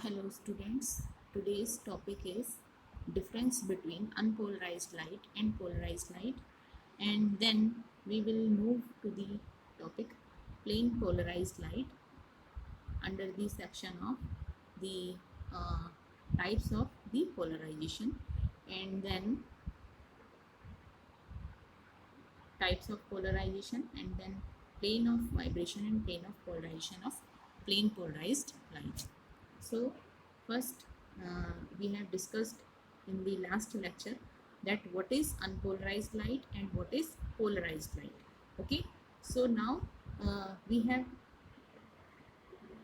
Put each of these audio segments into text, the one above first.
Hello students, today's topic is difference between unpolarized light and polarized light, and then we will move to the topic plain polarized light under the section of the uh, types of the polarization, and then types of polarization, and then plane of vibration and plane of polarization of plain polarized light. So first we have discussed in the last lecture that what is unpolarized light and what is polarized light. Okay, so now we have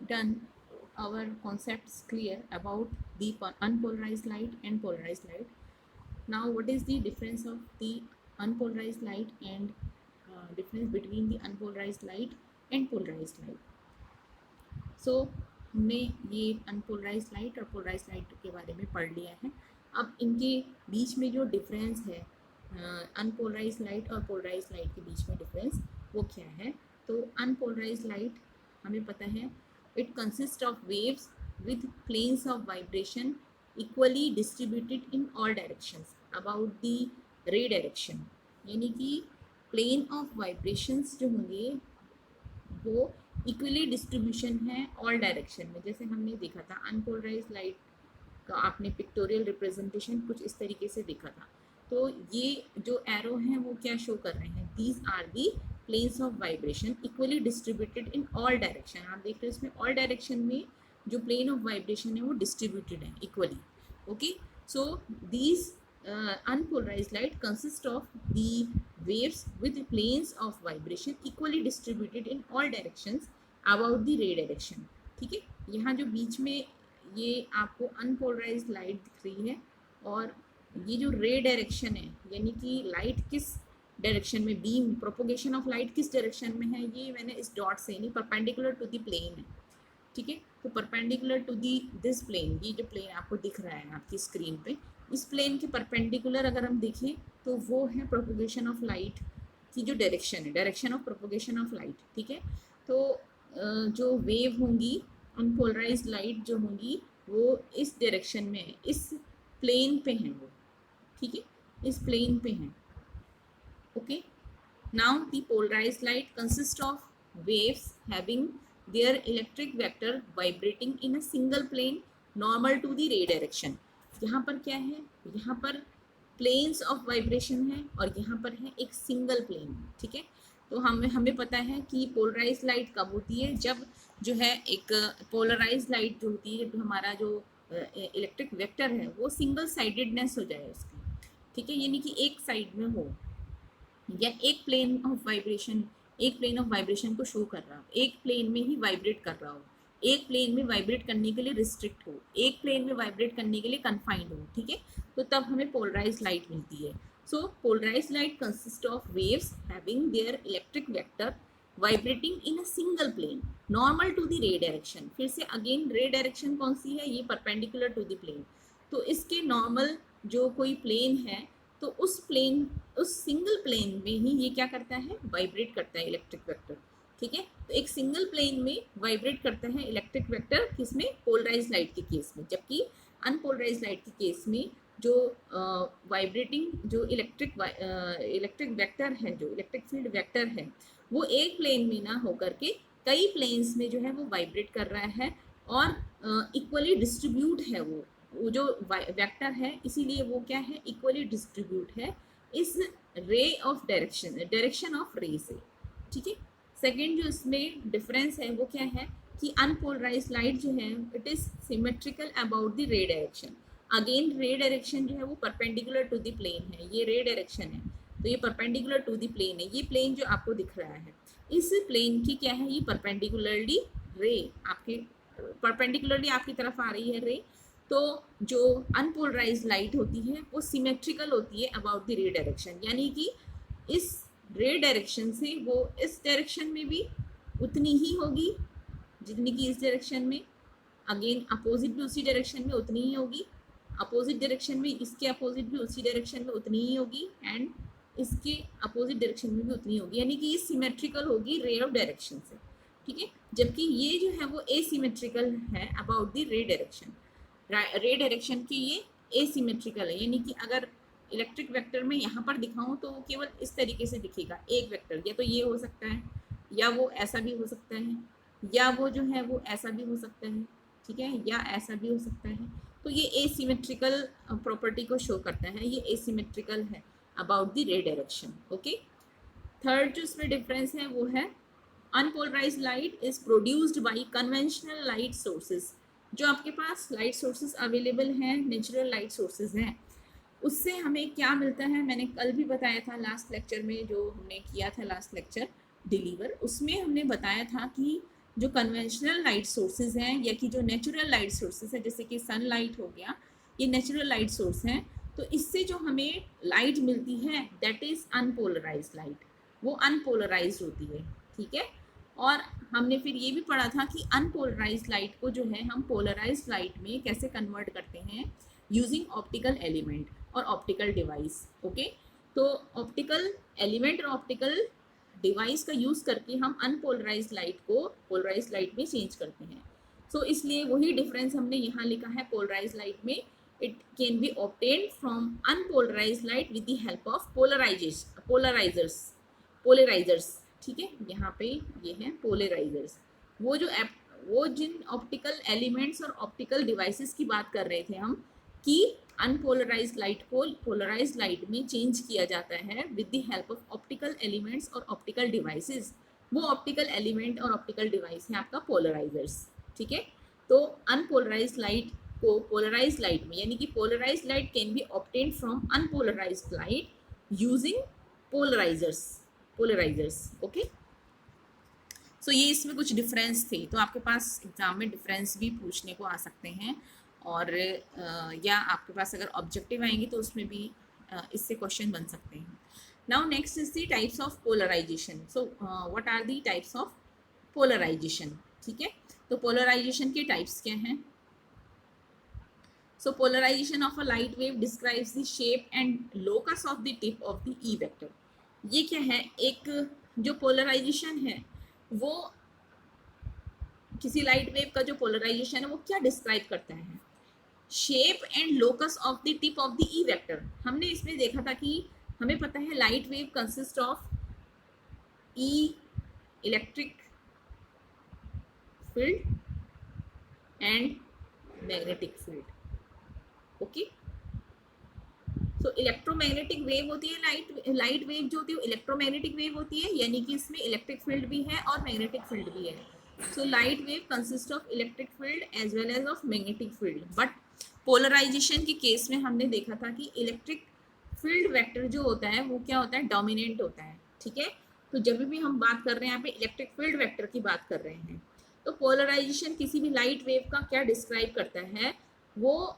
done our concepts clear about the unpolarized light and polarized light. Now what is the difference of the unpolarized light and difference between the unpolarized light and polarized light. सो हमने ये unpolarise light और polarise light के बारे में पढ़ लिया है. अब इनके बीच में जो डिफरेंस है अनपोलराइज लाइट और पोलराइज लाइट के बीच में डिफरेंस वो क्या है. तो अनपोलराइज लाइट हमें पता है it consist of waves with planes of vibration equally distributed in all directions about the ray direction. यानी कि प्लेन ऑफ वाइब्रेशंस जो होंगे वो इक्वली डिस्ट्रीब्यूशन है ऑल डायरेक्शन में. जैसे हमने देखा था अनपोलराइज लाइट का आपने पिक्टोरियल रिप्रेजेंटेशन कुछ इस तरीके से देखा था. तो ये जो एरो हैं वो क्या शो कर रहे हैं, these are the planes of vibration equally distributed in all direction. आप देख रहे हो इसमें ऑल डायरेक्शन में जो प्लेन ऑफ वाइब्रेशन है वो डिस्ट्रीब्यूटेड है equally. Okay, so these unpolarized light consists of the waves with planes of vibration equally distributed in all directions about the ray direction. ठीक है, यहाँ जो बीच में ये आपको अनपोलराइज्ड लाइट दिख रही है और ये जो रे डायरेक्शन है यानी कि लाइट किस डायरेक्शन में, बीम प्रोपोगेशन ऑफ लाइट किस डायरेक्शन में है, ये मैंने इस डॉट से नहीं परपेंडिकुलर टू द प्लेन है. ठीक है, तो perpendicular to the this plane, ये जो प्लेन आपको दिख रहा है आपकी स्क्रीन पे, इस प्लेन के परपेंडिकुलर अगर हम देखें तो वो है प्रोपोगेशन ऑफ लाइट की जो डायरेक्शन है, direction of propagation of light. ठीक है, तो जो वेव होंगी अनपोलराइज्ड लाइट जो होंगी वो इस डायरेक्शन में है, इस प्लेन पे हैं वो. ठीक है, इस प्लेन पे हैं. Okay, now the polarised light consist of waves having their electric vector vibrating in a single plane normal to the ray direction. यहाँ पर क्या है, यहाँ पर planes of vibration है और यहाँ पर है एक single plane. ठीक है, तो हमें पता है कि polarized light कब होती है, जब जो है एक polarized light जो होती है, जब हमारा जो इलेक्ट्रिक वेक्टर है वो सिंगल साइडेडनेस हो जाए उसकी. ठीक है, यानी कि एक साइड में हो या एक प्लेन ऑफ वाइब्रेशन, एक प्लेन ऑफ वाइब्रेशन को शो कर रहा हो, एक प्लेन में ही वाइब्रेट कर रहा हो, एक प्लेन में वाइब्रेट करने के लिए रिस्ट्रिक्ट हो, एक प्लेन में वाइब्रेट करने के लिए कन्फाइंड हो. ठीक है, तो तब हमें पोलराइज्ड लाइट मिलती है. So polarised light consist of waves having their electric vector vibrating in a single plane normal to the ray direction. फिर से अगेन रे डायरेक्शन कौन सी है, ये परपेंडिकुलर टू द प्लेन. तो इसके नॉर्मल जो कोई प्लेन है तो उस प्लेन, उस सिंगल प्लेन में ही ये क्या करता है, वाइब्रेट करता है इलेक्ट्रिक वेक्टर. ठीक है, तो एक सिंगल प्लेन में वाइब्रेट करता है इलेक्ट्रिक वेक्टर किसमें, पोलराइज लाइट के केस में. जबकि अनपोलराइज लाइट के केस में जो वाइब्रेटिंग जो इलेक्ट्रिक वेक्टर है, जो इलेक्ट्रिक फील्ड वेक्टर है वो एक प्लेन में ना होकर के कई प्लेन्स में जो है वो वाइब्रेट कर रहा है और इक्वली डिस्ट्रीब्यूट है वो जो वेक्टर है, इसीलिए वो क्या है, इक्वली डिस्ट्रीब्यूट है इस रे ऑफ डायरेक्शन ऑफ रे से. ठीक है, सेकेंड जो इसमें डिफरेंस है वो क्या है कि अनपोलराइज्ड लाइट जो है it is symmetrical about the ray direction. Again रे डायरेक्शन जो है वो परपेंडिकुलर टू द प्लेन है, ये रे डायरेक्शन है तो ये परपेंडिकुलर टू द प्लेन है. ये प्लेन जो आपको दिख रहा है इस प्लेन की क्या है, ये परपेंडिकुलरली रे आपके परपेंडिकुलरली आपकी तरफ आ रही है रे. तो जो अनपोलराइज्ड लाइट होती है वो सिमेट्रिकल होती है अबाउट द रे डायरेक्शन, यानी कि इस रे डायरेक्शन से वो इस डायरेक्शन में भी उतनी ही होगी जितनी कि इस डायरेक्शन में, अगेन अपोजिट भी उसी डायरेक्शन में उतनी ही होगी, अपोजिट डायरेक्शन में इसके अपोजिट भी उसी डायरेक्शन में उतनी ही होगी एंड इसके अपोजिट डायरेक्शन में भी उतनी होगी. यानी कि ये सिमेट्रिकल होगी रे ऑफ डायरेक्शन से. ठीक है, जबकि ये जो है वो एसिमेट्रिकल है अबाउट द रे डायरेक्शन। रे डायरेक्शन की ये एसिमेट्रिकल है, यानी कि अगर इलेक्ट्रिक वेक्टर में यहाँ पर दिखाऊं तो केवल इस तरीके से दिखेगा एक वेक्टर, या तो ये हो सकता है, या वो ऐसा भी हो सकता है, या वो जो है वो ऐसा भी हो सकता है, ठीक है, या ऐसा भी हो सकता है। तो ये एसिमेट्रिकल प्रॉपर्टी को शो करता है, ये एसिमेट्रिकल है about the ray direction. Okay, third जो इसमें डिफरेंस है वो है unpolarised light is produced by conventional light sources. जो आपके पास लाइट सोर्सेज अवेलेबल हैं, नेचुरल लाइट सोर्सेज हैं, उससे हमें क्या मिलता है, मैंने कल भी बताया था लास्ट लेक्चर में, जो हमने किया था लास्ट लेक्चर डिलीवर, उसमें हमने बताया था कि जो कन्वेंशनल लाइट सोर्सेज हैं या कि जो नेचुरल लाइट सोर्सेज हैं, जैसे कि सनलाइट हो गया, ये नेचुरल लाइट सोर्स हैं, तो इससे जो हमें लाइट मिलती है दैट इज़ अनपोलराइज्ड लाइट, वो अनपोलराइज्ड होती है। ठीक है, और हमने फिर ये भी पढ़ा था कि अनपोलराइज्ड लाइट को जो है हम पोलराइज्ड लाइट में कैसे कन्वर्ट करते हैं, यूजिंग ऑप्टिकल एलिमेंट और ऑप्टिकल डिवाइस। ओके, तो ऑप्टिकल एलिमेंट और ऑप्टिकल डिवाइस का यूज़ करके हम अनपोलराइज्ड लाइट को पोलराइज्ड लाइट में चेंज करते हैं। सो इसलिए वही डिफरेंस हमने यहाँ लिखा है पोलराइज्ड लाइट में, it can be obtained from unpolarised light with the help of polarisers. ठीक है, यहाँ पे ये है पोलराइजर्स। वो जिन ऑप्टिकल एलिमेंट्स और ऑप्टिकल डिवाइसेस की बात कर रहे थे हम, कि अनपोलराइज्ड लाइट को पोलराइज्ड लाइट में चेंज किया जाता है with the help of optical elements और ऑप्टिकल डिवाइसेस, वो ऑप्टिकल एलिमेंट और ऑप्टिकल डिवाइस है आपका पोलराइजर्स। ठीक है, तो अनपोलराइज्ड लाइट को पोलराइज्ड लाइट में, यानी कि polarised light can be obtained from unpolarised light using polarisers. Okay, so ये इसमें कुछ डिफरेंस थे, तो आपके पास एग्जाम में डिफरेंस भी पूछने को आ सकते हैं, और या आपके पास अगर ऑब्जेक्टिव आएंगे तो उसमें भी इससे क्वेश्चन बन सकते हैं। Now next is the types of polarisation. So what are the types of polarisation? ठीक है, तो पोलराइजेशन के टाइप्स क्या हैं? So polarisation of a light wave describes the shape and locus of the tip of the E vector. ये क्या है? एक जो पोलराइजेशन है वो किसी लाइट वेव का जो पोलराइजेशन है वो क्या डिस्क्राइब करता है? Shape and locus of the tip of the E vector. हमने इसमें देखा था कि हमें पता है light wave consist of E electric field and magnetic field. Okay, तो इलेक्ट्रोमैग्नेटिक वेव होती है, लाइट वेव जो होती है इलेक्ट्रोमैग्नेटिक वेव होती है, यानी कि इसमें इलेक्ट्रिक फील्ड भी है और मैग्नेटिक फील्ड भी है। So light wave consist of electric field as well as of magnetic field. But polarisation के केस में हमने देखा था कि इलेक्ट्रिक फील्ड वेक्टर जो होता है वो क्या होता है? डोमिनेंट होता है। ठीक है, तो जब भी हम बात कर रहे हैं यहाँ पे इलेक्ट्रिक फील्ड वेक्टर की बात कर रहे हैं, तो पोलराइजेशन किसी भी लाइट वेव का क्या डिस्क्राइब करता है? वो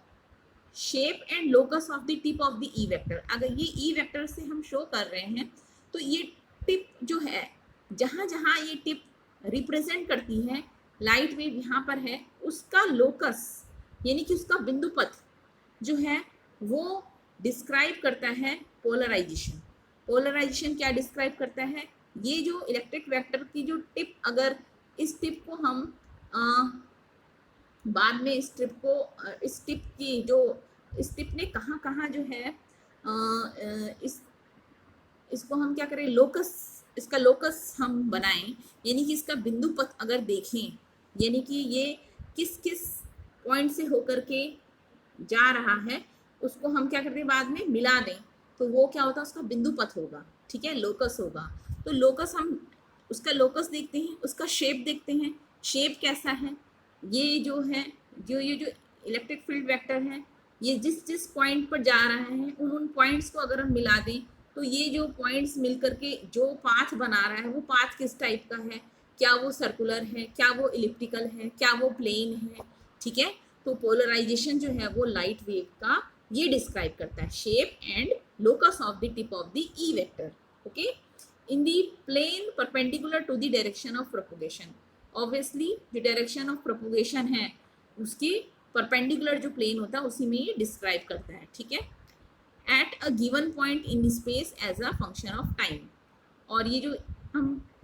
shape and locus of the tip of the E vector. अगर ये ई वेक्टर से हम शो कर रहे हैं तो ये टिप जो है, जहाँ जहाँ ये टिप रिप्रेजेंट करती है लाइट वेव यहाँ पर है, उसका लोकस यानी कि उसका बिंदु पथ जो है वो डिस्क्राइब करता है पोलराइजेशन। पोलराइजेशन क्या डिस्क्राइब करता है? ये जो इलेक्ट्रिक वेक्टर की जो टिप, अगर इस टिप को हम बाद में इस टिप की जो इस टिप ने कहाँ कहाँ जो है इसको हम क्या करें? लोकस, इसका लोकस हम बनाएं, यानी कि इसका बिंदु पथ अगर देखें, यानी कि ये किस किस पॉइंट से होकर के जा रहा है, उसको हम क्या करते हैं? बाद में मिला दें, तो वो क्या होता है? उसका बिंदु पथ होगा। ठीक है, लोकस होगा। तो लोकस हम उसका लोकस देखते हैं, उसका शेप देखते हैं, शेप कैसा है? ये जो है जो इलेक्ट्रिक फील्ड वेक्टर है, ये जिस जिस पॉइंट पर जा रहा है उन पॉइंट्स को अगर हम मिला दें तो ये जो पॉइंट्स मिल करके जो पाथ बना रहा है वो पाथ किस टाइप का है? क्या वो सर्कुलर है, क्या वो इलिप्टिकल है, क्या वो प्लेन है? ठीक है, तो पोलराइजेशन जो है वो लाइट वेव का ये डिस्क्राइब करता है, shape and locus of the tip of the E vector. Okay, in the plane perpendicular to the direction of propagation. Obviously जो डायरेक्शन ऑफ प्रोपोगेशन है उसकी परपेंडिकुलर जो प्लेन होता है उसी में ये डिस्क्राइब करता है। ठीक है, at a given point in space as a function of time. और ये जो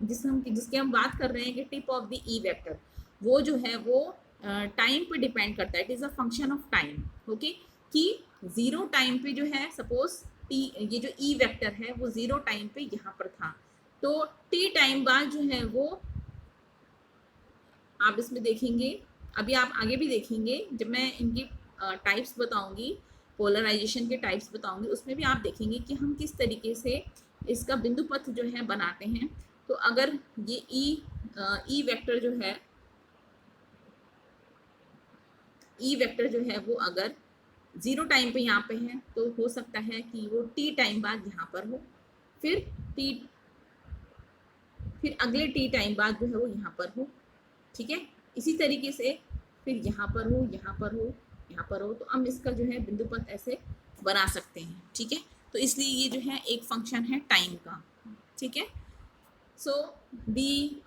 जिसकी हम बात कर रहे हैं कि tip of the E vector, वो जो है वो टाइम पे डिपेंड करता है, it is a function of time. Okay, कि जीरो टाइम पे जो है सपोज टी, ये जो ई वेक्टर है वो जीरो टाइम पे यहाँ पर था, तो टी टाइम बाद जो है वो आप इसमें देखेंगे, अभी आप आगे भी देखेंगे जब मैं इनकी टाइप्स बताऊंगी, पोलराइजेशन के टाइप्स बताऊंगी, उसमें भी आप देखेंगे कि हम किस तरीके से इसका बिंदु पथ जो है बनाते हैं। तो अगर ये ई वेक्टर जो है, ई वेक्टर जो है वो अगर जीरो टाइम पे यहाँ पे है तो हो सकता है कि वो टी टाइम बाद यहाँ पर हो, फिर टी, फिर अगले टी टाइम बाद जो है वो यहाँ पर हो। ठीक है, इसी तरीके से फिर यहाँ पर हो, यहाँ पर हो, यहाँ पर हो, तो हम इसका जो है बिंदु पथ ऐसे बना सकते हैं। ठीक है, तो इसलिए ये जो है एक फंक्शन है टाइम का। ठीक है, सो दी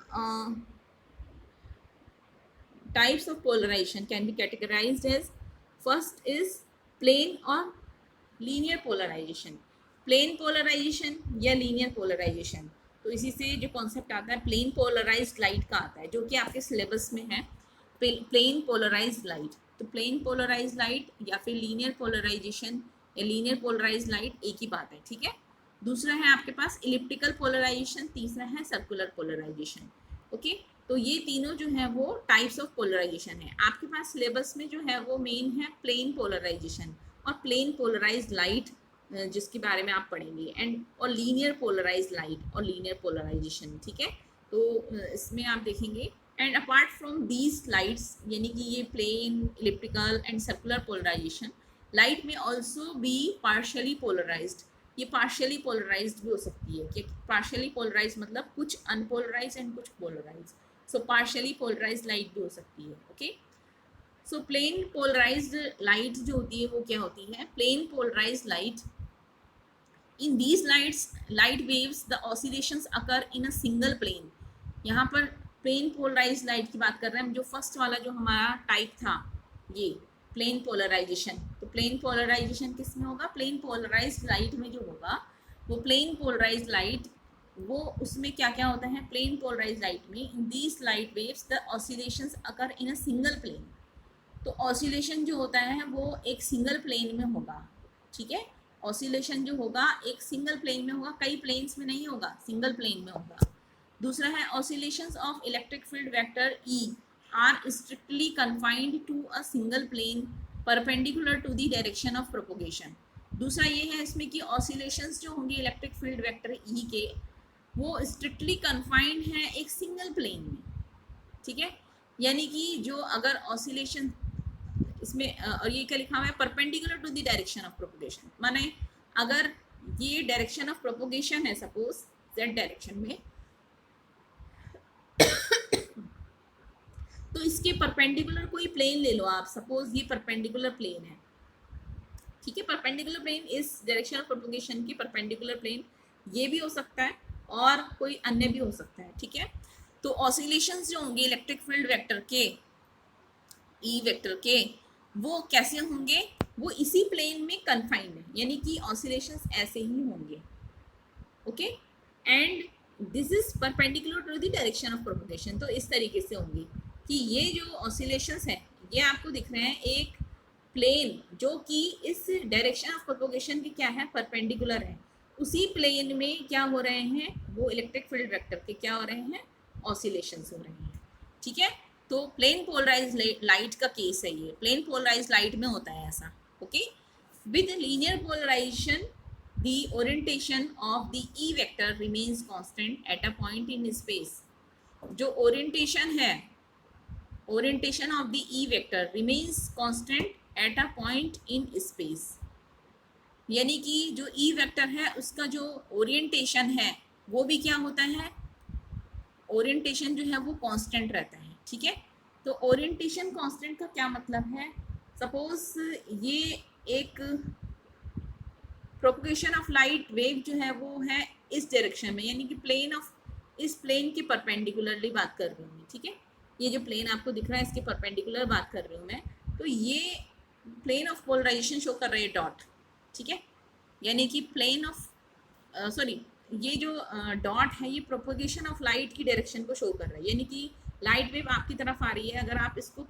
types of polarization can be categorized as, first is plane और linear polarization, plane polarization या linear polarization। तो इसी से जो कॉन्सेप्ट आता है प्लेन पोलराइज्ड लाइट का आता है, जो कि आपके सिलेबस में है, प्लेन पोलराइज्ड लाइट। तो प्लेन पोलराइज्ड लाइट या फिर लीनियर पोलराइजेशन या लीनियर पोलराइज्ड लाइट एक ही बात है। ठीक है, दूसरा है आपके पास इलिप्टिकल पोलराइजेशन, तीसरा है सर्कुलर पोलराइजेशन। ओके, तो ये तीनों जो है वो टाइप्स ऑफ पोलराइजेशन है। आपके पास सिलेबस में जो है वो मेन है प्लेन पोलराइजेशन और प्लेन पोलराइज्ड लाइट, जिसके बारे में आप पढ़ेंगे, एंड और लीनियर पोलराइज्ड लाइट और लीनियर पोलराइजेशन। ठीक है, तो इसमें आप देखेंगे, and apart from these lights, यानी कि ये plane, elliptical and circular polarisation, light may also be partially polarised. ये पार्शियली पोलराइज्ड भी हो सकती है, कि पार्शियली पोलराइज्ड मतलब कुछ अनपोलराइज्ड एंड कुछ polarised, so partially polarised light भी हो सकती है। Okay, so plane polarised light जो होती है वो क्या होती है, plane polarised light, in these light waves the oscillations occur in a single plane. यहाँ पर प्लेन पोलराइज्ड लाइट की बात कर रहे हैं, जो फर्स्ट वाला जो हमारा टाइप था ये प्लेन पोलराइजेशन। तो प्लेन पोलराइजेशन किस में होगा, प्लेन पोलराइज्ड लाइट में जो होगा वो प्लेन पोलराइज्ड लाइट, वो उसमें क्या क्या होता है, प्लेन पोलराइज्ड लाइट में in these light waves the oscillations occur in a single plane. तो ऑसिलेशन जो होता है वो एक सिंगल प्लेन में होगा। ठीक है, ऑसिलेशन जो होगा एक सिंगल प्लेन में होगा, कई प्लेन्स में नहीं होगा, सिंगल प्लेन में होगा। दूसरा है oscillations of electric field vector E are strictly confined to a single plane perpendicular to the direction of propagation. दूसरा ये है इसमें कि ऑसिलेशंस जो होंगे इलेक्ट्रिक फील्ड वेक्टर ई के, वो स्ट्रिक्टली कन्फाइंड है एक सिंगल प्लेन में। ठीक है, यानी कि जो अगर ऑसिलेशन इसमें और ये क्या लिखा हुआ है, perpendicular to the direction of propagation, माने अगर ये डायरेक्शन ऑफ प्रोपोगेशन है सपोज जेड डायरेक्शन में, तो इसके परपेंडिकुलर कोई प्लेन ले लो आप, सपोज ये परपेंडिकुलर प्लेन है। ठीक है, परपेंडिकुलर प्लेन इस डायरेक्शन ऑफ प्रोपोगेशन की परपेंडिकुलर प्लेन ये भी हो सकता है और कोई अन्य भी हो सकता है। ठीक है, तो ऑसिलेशंस जो होंगे इलेक्ट्रिक फील्ड वेक्टर के, ई वेक्टर के, वो कैसे होंगे, वो इसी प्लेन में कन्फाइंड है, यानी कि ऑसिलेशंस ऐसे ही होंगे। Okay, and this is perpendicular to the direction of propagation. तो इस तरीके से होंगी कि ये जो ऑसिलेशंस हैं ये आपको दिख रहे हैं एक प्लेन जो कि इस डायरेक्शन ऑफ प्रोपोगेशन की क्या है, परपेंडिकुलर है, उसी प्लेन में क्या हो रहे हैं, वो इलेक्ट्रिक फील्ड वेक्टर के क्या हो रहे हैं, ऑसिलेशंस हो रहे हैं। ठीक है, तो प्लेन पोलराइज्ड लाइट का केस है ये, प्लेन पोलराइज्ड लाइट में होता है ऐसा। Okay, with linear polarisation the orientation of the E vector remains constant at a point in space। जो orientation है, orientation of the E vector remains constant at a point in space, यानी कि जो E vector है उसका जो orientation है वो भी क्या होता है, orientation जो है वो constant रहता है। ठीक है, तो orientation constant का क्या मतलब है, सपोज ये एक प्रोपोगेशन ऑफ लाइट वेव जो है वो है इस डायरेक्शन में, यानी कि प्लेन ऑफ, इस प्लेन के परपेंडिकुलरली बात कर रही हूँ मैं। ठीक है, ये जो प्लेन आपको दिख रहा है इसके परपेंडिकुलर बात कर रही हूँ मैं, तो ये प्लेन ऑफ पोलराइजेशन शो कर रही है डॉट। ठीक है, यानी कि प्लेन ऑफ सॉरी ये जो डॉट है ये प्रोपोगेशन ऑफ लाइट की डायरेक्शन को शो कर रहा है, यानी कि लाइट वेव आपकी तरफ आ रही है। अगर आप इसको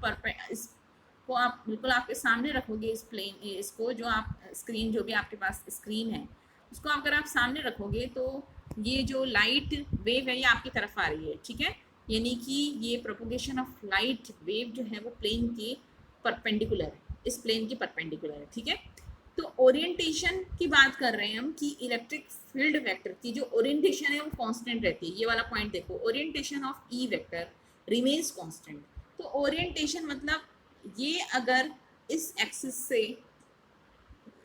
आप बिल्कुल आपके सामने रखोगे, इस प्लेन इसको जो आप स्क्रीन, जो भी आपके पास स्क्रीन है उसको अगर आप सामने रखोगे तो ये जो लाइट वेव है ये आपकी तरफ आ रही है, ठीक है। यानी कि ये प्रोपोगेशन ऑफ लाइट वेव जो है वो प्लेन के परपेंडिकुलर है, इस प्लेन के परपेंडिकुलर है, ठीक है। तो ओरिएंटेशन की बात कर रहे हैं हम कि इलेक्ट्रिक फील्ड वेक्टर की जो ओरिएंटेशन है वो कांस्टेंट रहती है। ये वाला पॉइंट देखो, orientation of E vector remains constant. तो ओरिएंटेशन मतलब ये अगर इस एक्सिस से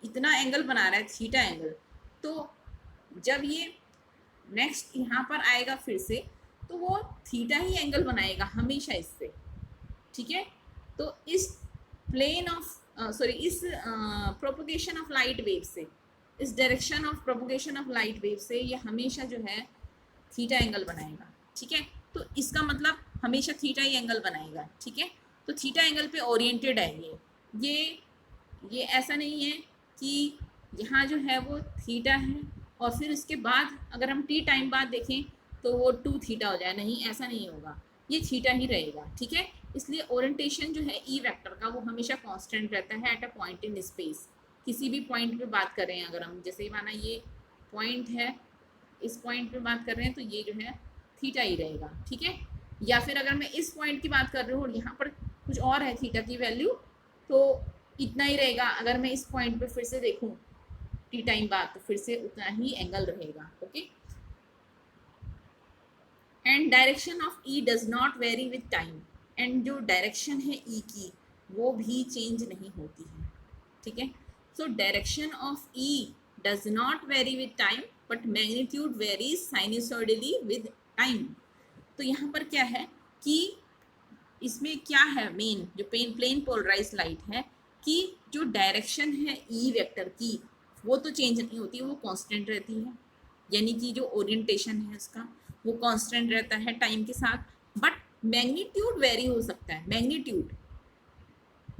इतना एंगल बना रहा है, थीटा एंगल, तो जब ये नेक्स्ट यहाँ पर आएगा फिर से तो वो थीटा ही एंगल बनाएगा हमेशा इससे, ठीक है। तो इस प्लेन ऑफ इस प्रोपोगेशन ऑफ लाइट वेव से, इस direction of propagation of light wave से ये हमेशा जो है थीटा एंगल बनाएगा, ठीक है। तो इसका मतलब हमेशा थीटा ही एंगल बनाएगा, ठीक है। तो थीटा एंगल पे ओरिएंटेड है ये ऐसा नहीं है कि यहाँ जो है वो थीटा है और फिर इसके बाद अगर हम टी टाइम बाद देखें तो वो 2 थीटा हो जाए, नहीं ऐसा नहीं होगा, ये थीटा ही रहेगा, ठीक है। इसलिए ओरिएंटेशन जो है ई वेक्टर का वो हमेशा कांस्टेंट रहता है at a point in space. किसी भी पॉइंट पे बात कर रहे हैं अगर हम, जैसे माना ये पॉइंट है, इस पॉइंट पे बात कर रहे हैं तो ये जो है थीटा ही रहेगा, ठीक है। या फिर अगर मैं इस पॉइंट की बात कर रही हूँ और यहाँ पर कुछ और है थीटा की वैल्यू, तो इतना ही रहेगा। अगर मैं इस पॉइंट पे फिर से देखूँ टी टाइम बाद तो फिर से उतना ही एंगल रहेगा, okay. And direction of E does not vary with time, and जो डायरेक्शन है ई की वो भी चेंज नहीं होती है, ठीक है। So direction of E does not vary with time but magnitude varies sinusoidally with time. तो यहाँ पर क्या है कि इसमें क्या है मेन जो प्लेन पोलराइज लाइट है कि जो डायरेक्शन है ई वेक्टर की वो तो चेंज नहीं होती, वो कांस्टेंट रहती है। यानी कि जो ओरिएंटेशन है उसका वो कांस्टेंट रहता है टाइम के साथ, बट मैग्नीट्यूड वेरी हो सकता है।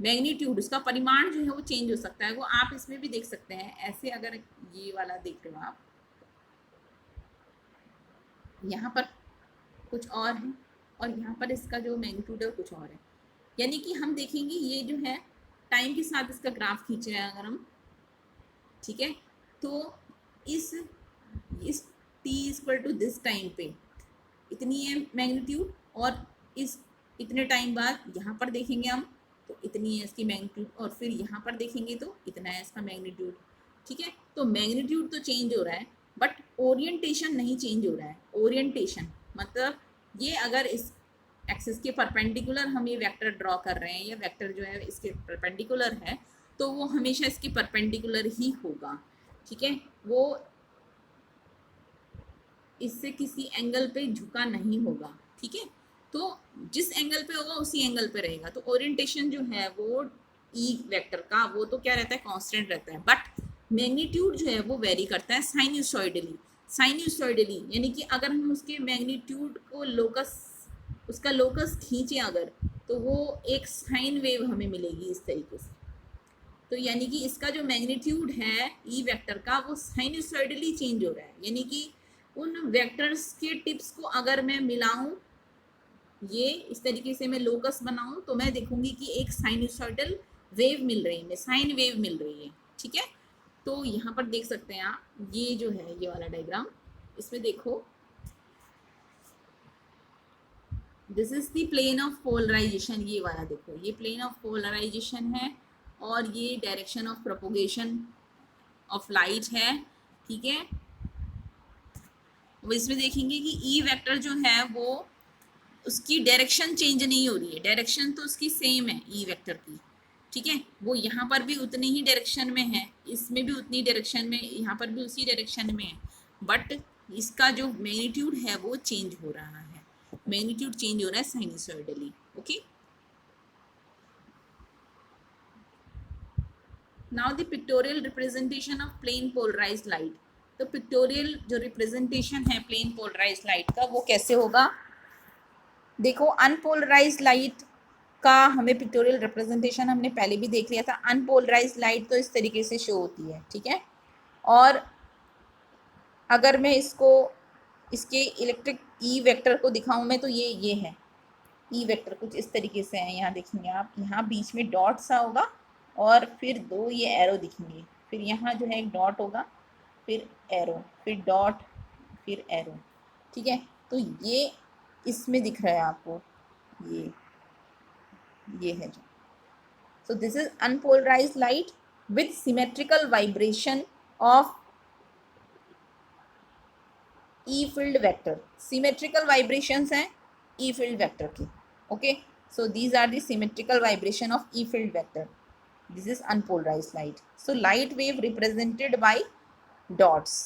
मैग्नीट्यूड उसका परिमाण जो है वो चेंज हो सकता है। वो आप इसमें भी देख सकते हैं ऐसे, अगर ये वाला देख रहे हो आप, यहाँ पर कुछ और है और यहाँ पर इसका जो मैग्नीट्यूड है कुछ और है। यानी कि हम देखेंगे ये जो है टाइम के साथ इसका ग्राफ खींच रहे हैं अगर हम, ठीक है। तो इस t equal to this time पे इतनी है मैग्नीट्यूड, और इस इतने टाइम बाद यहाँ पर देखेंगे हम तो इतनी है इसकी मैग्नीट्यूड, और फिर यहाँ पर देखेंगे तो इतना है इसका मैग्नीट्यूड, ठीक है। तो मैग्नीट्यूड तो चेंज हो रहा है बट ओरिएंटेशन नहीं चेंज हो रहा है। ओरिएंटेशन मतलब ये अगर इस एक्सिस के परपेंडिकुलर हम ये वेक्टर ड्रॉ कर रहे हैं, या वेक्टर जो है इसके परपेंडिकुलर है तो वो हमेशा इसके परपेंडिकुलर ही होगा, ठीक है। वो इससे किसी एंगल पे झुका नहीं होगा, ठीक है। तो जिस एंगल पे होगा उसी एंगल पे रहेगा। तो ओरिएंटेशन जो है वो ई वेक्टर का वो तो क्या रहता है, कांस्टेंट रहता है, बट मैग्नीट्यूड जो है वो वेरी करता है साइनसॉइडली। यानी कि अगर हम उसके मैग्नीट्यूड को उसका लोकस खींचे अगर, तो वो एक साइन वेव हमें मिलेगी इस तरीके से। तो यानी कि इसका जो मैग्नीट्यूड है ई वेक्टर का वो साइनसॉइडली चेंज हो रहा है। यानी कि उन वेक्टर्स के टिप्स को अगर मैं मिलाऊं, ये इस तरीके से मैं लोकस बनाऊं, तो मैं देखूंगी कि एक साइनसॉइडल वेव मिल रही है, साइन वेव मिल रही है, ठीक है। तो यहाँ पर देख सकते हैं आप, ये जो है ये वाला डायग्राम, इसमें देखो this is the plane of polarization. ये वाला देखो, ये प्लेन ऑफ पोलराइजेशन है और ये direction of propagation of light है, ठीक है। वो इसमें देखेंगे कि ई वेक्टर जो है वो उसकी डायरेक्शन चेंज नहीं हो रही है, डायरेक्शन तो उसकी सेम है ई वेक्टर की, ठीक है। वो यहाँ पर भी उतनी ही डायरेक्शन में है, इसमें भी उतनी डायरेक्शन में, यहाँ पर भी उसी डायरेक्शन में है, बट इसका जो मैग्नीट्यूड है वो चेंज हो रहा है, मैग्नीट्यूड चेंज हो रहा है sinusoidally, okay. Now the pictorial representation of plane polarised light. तो पिक्टोरियल जो रिप्रेजेंटेशन है प्लेन पोलराइज्ड लाइट का वो कैसे होगा, देखो अनपोलराइज्ड लाइट का हमें पिक्टोरियल रिप्रेजेंटेशन हमने पहले भी देख लिया था। अनपोलराइज्ड लाइट तो इस तरीके से शो होती है, ठीक है। और अगर मैं इसके इलेक्ट्रिक ई वेक्टर को दिखाऊं मैं, तो ये है ई वेक्टर, कुछ इस तरीके से है। यहाँ देखेंगे आप, यहाँ बीच में डॉट सा होगा और फिर दो ये एरो दिखेंगे, फिर यहाँ जो है एक डॉट होगा, फिर एरो, फिर डॉट, फिर एरो। ठीक है, तो ये इसमें दिख रहा है आपको, ये है जो। So this is unpolarized light with symmetrical vibration of E field vector. Symmetrical vibrations हैं E field vector की. Okay, so these are the symmetrical vibration of E field vector. This is unpolarized light. So light wave represented by dots.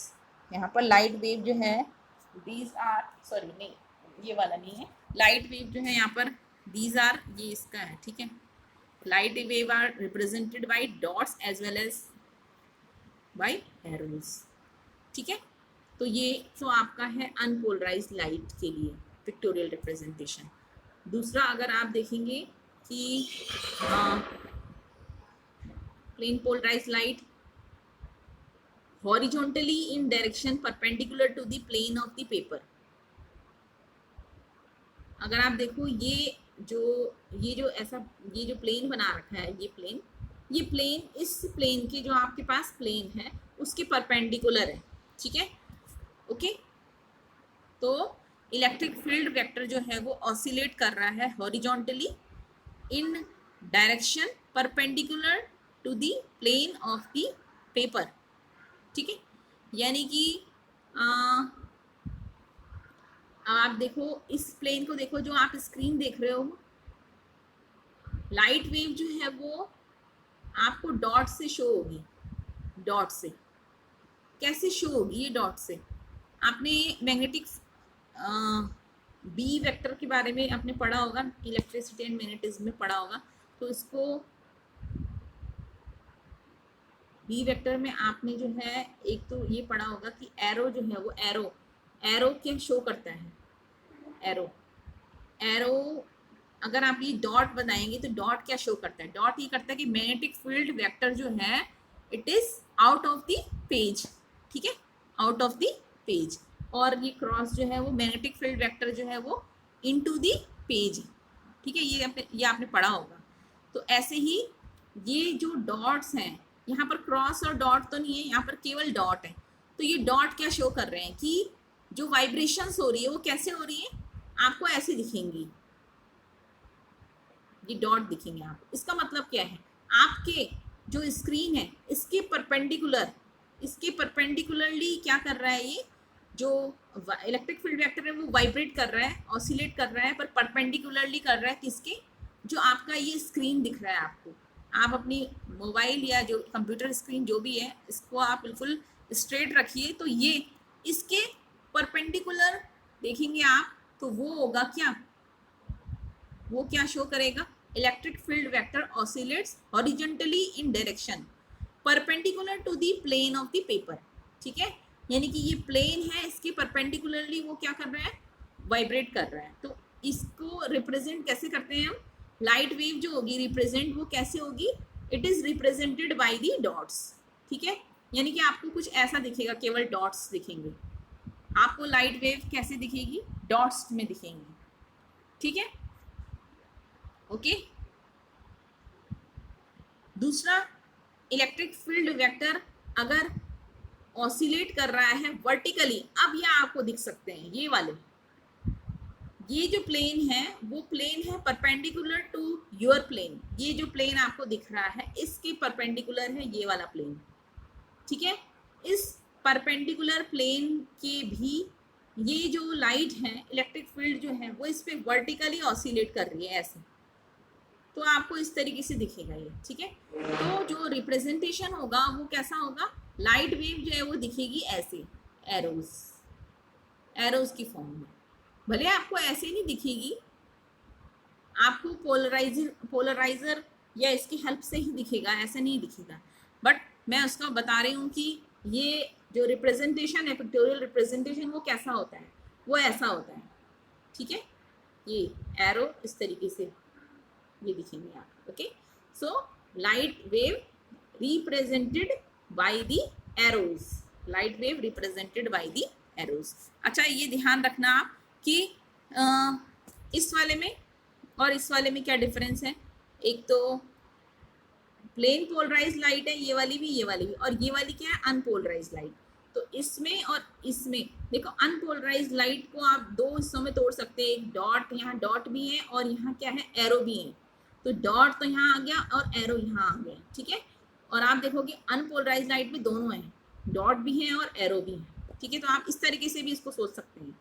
यहाँ पर light wave जो है, these are, sorry नहीं, ये वाला नहीं है, light wave जो है यहाँ पर these are, ये इसका है, ठीक है। Light wave are represented by dots as well as by arrows, ठीक है। तो ये तो आपका है अनपोलराइज्ड लाइट के लिए पिक्टोरियल रिप्रेजेंटेशन। दूसरा अगर आप देखेंगे कि plane polarised light horizontally in direction perpendicular to the plane of the paper. अगर आप देखो ये जो ऐसा ये जो प्लेन बना रखा है, ये प्लेन इस प्लेन के जो आपके पास प्लेन है उसके परपेंडिकुलर है, ठीक है। ओके, तो इलेक्ट्रिक फील्ड वेक्टर जो है वो ऑसिलेट कर रहा है horizontally in direction perpendicular to the plane of the paper, ठीक है। यानी कि आप देखो इस प्लेन को, देखो जो आप स्क्रीन देख रहे हो, लाइट वेव जो है वो आपको डॉट से शो होगी। डॉट से कैसे शो होगी? ये डॉट से आपने मैग्नेटिक बी वेक्टर के बारे में आपने पढ़ा होगा, इलेक्ट्रिसिटी एंड मैग्नेटिज्म में पढ़ा होगा। तो इसको बी वेक्टर में आपने जो है एक तो ये पढ़ा होगा कि एरो जो है वो एरो क्या शो करता है? एरो अगर आप ये डॉट बनाएंगे तो डॉट क्या शो करता है? डॉट ये करता है कि मैग्नेटिक फील्ड वेक्टर जो है it is out of the page, ठीक है, आउट ऑफ द पेज। और ये क्रॉस जो है वो मैग्नेटिक फील्ड वेक्टर जो है वो इनटू द पेज, ठीक है। ये आपने पढ़ा होगा। तो ऐसे ही ये जो डॉट्स हैं, यहाँ पर क्रॉस और डॉट तो नहीं है, यहाँ पर केवल डॉट है। तो ये डॉट क्या शो कर रहे हैं कि जो वाइब्रेशंस हो रही है वो कैसे हो रही है? आपको ऐसे दिखेंगी, ये डॉट दिखेंगे आपको। इसका मतलब क्या है? आपके जो स्क्रीन है इसके परपेंडिकुलरली क्या कर रहा है? ये जो इलेक्ट्रिक फील्ड वेक्टर है वो वाइब्रेट कर रहा है, ऑसिलेट कर रहा है, पर परपेंडिकुलरली कर रहा है किसके? जो आपका ये स्क्रीन दिख रहा है आपको। आप अपनी मोबाइल या जो कंप्यूटर स्क्रीन जो भी है इसको आप बिल्कुल स्ट्रेट रखिए, तो ये इसके परपेंडिकुलर देखेंगे आप, तो वो होगा क्या? वो क्या शो करेगा? Electric field vector oscillates horizontally in direction perpendicular to the plane of the paper, ठीक है। यानी कि ये प्लेन है, इसके परपेंडिकुलरली वो क्या कर रहा है? वाइब्रेट कर रहा है। तो इसको रिप्रेजेंट कैसे करते हैं हम? लाइट वेव जो होगी रिप्रेजेंट वो कैसे होगी? It is represented by the dots, ठीक है। यानी कि आपको कुछ ऐसा दिखेगा, केवल डॉट्स दिखेंगे आपको। लाइट वेव कैसे दिखेगी? डॉट्स में दिखेंगी, ठीक है। ओके, दूसरा इलेक्ट्रिक फील्ड वेक्टर अगर ऑसिलेट कर रहा है वर्टिकली, अब ये आपको दिख सकते हैं ये वाले, ये जो प्लेन है वो प्लेन है परपेंडिकुलर टू योर प्लेन। ये जो प्लेन आपको दिख रहा है इसके परपेंडिकुलर है ये वाला प्लेन, ठीक है। इस परपेंडिकुलर प्लेन के भी ये जो लाइट है, इलेक्ट्रिक फील्ड जो है वो इस पे वर्टिकली ऑसिलेट कर रही है ऐसे, तो आपको इस तरीके से दिखेगा ये, ठीक है। तो जो रिप्रेजेंटेशन होगा वो कैसा होगा? लाइट वेव जो है वो दिखेगी ऐसे, एरोज की फॉर्म में। भले आपको ऐसे नहीं दिखेगी, आपको पोलराइजर या इसकी हेल्प से ही दिखेगा, ऐसे नहीं दिखेगा। बट मैं उसका बता रही हूँ कि ये जो रिप्रेजेंटेशन है, पिक्टोरियल रिप्रेजेंटेशन, वो कैसा होता है? वो ऐसा होता है, ठीक है। ये एरो इस तरीके से ये दिखेंगे आप। Okay, so light wave represented by the arrows, light wave represented by the arrows. अच्छा, ये ध्यान रखना आप कि इस वाले में और इस वाले में क्या डिफरेंस है। एक तो प्लेन पोलराइज लाइट है ये वाली भी, और ये वाली क्या है, अनपोलराइज लाइट। तो इसमें और इसमें देखो, अनपोलराइज लाइट को आप दो हिस्सों में तोड़ सकते हैं। एक डॉट, यहाँ डॉट भी है और यहाँ क्या है, एरो भी है। तो डॉट तो यहाँ आ गया और एरो यहाँ आ गया, ठीक है। और आप देखोगे अनपोलराइज लाइट में दोनों है, डॉट भी है और एरो भी है, ठीक है। तो आप इस तरीके से भी इसको सोच सकते हैं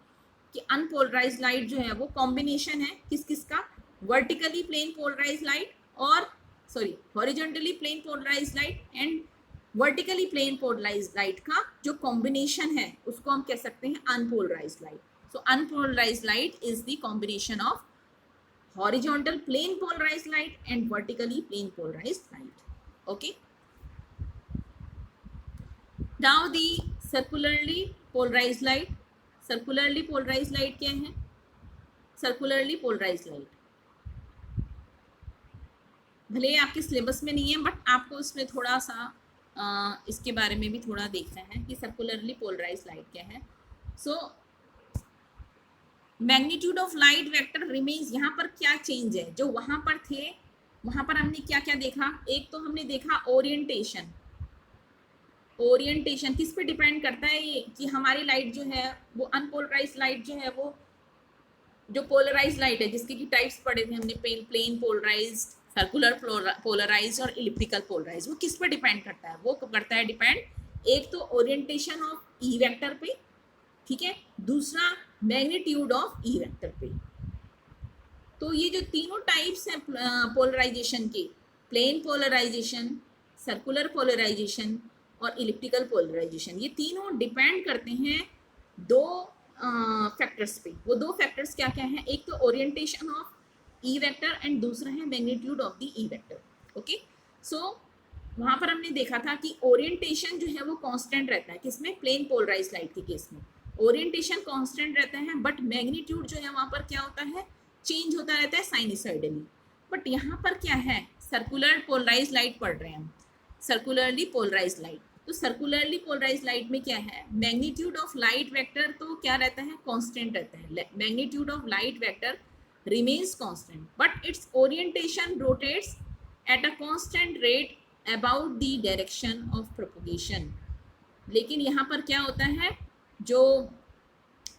कि अनपोलराइज लाइट जो है वो कॉम्बिनेशन है किस किस का, वर्टिकली प्लेन पोलराइज लाइट और sorry horizontally plane polarize light and vertically plane polarize light का जो कॉम्बिनेशन है उसको हम कह सकते हैं unpolarize light. So unpolarize light is the combination of horizontal plane polarized light and vertically plane polarized light. Okay, now the circularly polarized light. circularly polarized light क्या है, circularly polarized light भले ही आपके सिलेबस में नहीं है but आपको इसमें थोड़ा सा इसके बारे में भी थोड़ा देखना है कि सर्कुलरली पोलराइज लाइट क्या है। So magnitude of light vector remains, यहाँ पर क्या चेंज है, जो वहां पर थे वहां पर हमने क्या क्या देखा। एक तो हमने देखा ओरिएंटेशन। ओरिएंटेशन किस पे डिपेंड करता है ये, कि हमारी लाइट जो है वो अनपोलराइज लाइट जो है वो जो पोलराइज लाइट है जिसके की टाइप्स पढ़े थे हमने, प्लेन पोलराइज, सर्कुलर पोलराइज और इलिप्टिकल पोलराइज, वो किस पे डिपेंड करता है, वो करता है डिपेंड एक तो ओरिएंटेशन ऑफ ई वेक्टर पे, ठीक है, दूसरा मैग्नीट्यूड ऑफ ई वेक्टर पे। तो ये जो तीनों टाइप्स हैं पोलराइजेशन के, प्लेन पोलराइजेशन, सर्कुलर पोलराइजेशन और इलिप्टिकल पोलराइजेशन, ये तीनों डिपेंड करते हैं दो फैक्टर्स पे। वो दो फैक्टर्स क्या क्या हैं, एक तो orientation of E vector and दूसरा है magnitude of the E vector. Okay, so वहां पर हमने देखा था कि ओरिएंटेशन जो है वो कांस्टेंट रहता है, किसमें, प्लेन पोलराइज लाइट के केस में ओरिएंटेशन कांस्टेंट रहता है, बट मैग्नीट्यूड जो है वहां पर क्या होता है, चेंज होता रहता है साइनसॉइडली। बट यहाँ पर क्या है, सर्कुलर पोलराइज लाइट पढ़ रहे हैं हम, सर्कुलरली पोलराइज लाइट। तो सर्कुलरली पोलराइज लाइट में क्या है, मैग्नीट्यूड ऑफ लाइट वेक्टर तो क्या रहता है, कांस्टेंट रहता है, magnitude of light vector remains constant, but it's orientation rotates at a constant rate about the direction of propagation. लेकिन यहाँ पर क्या होता है, जो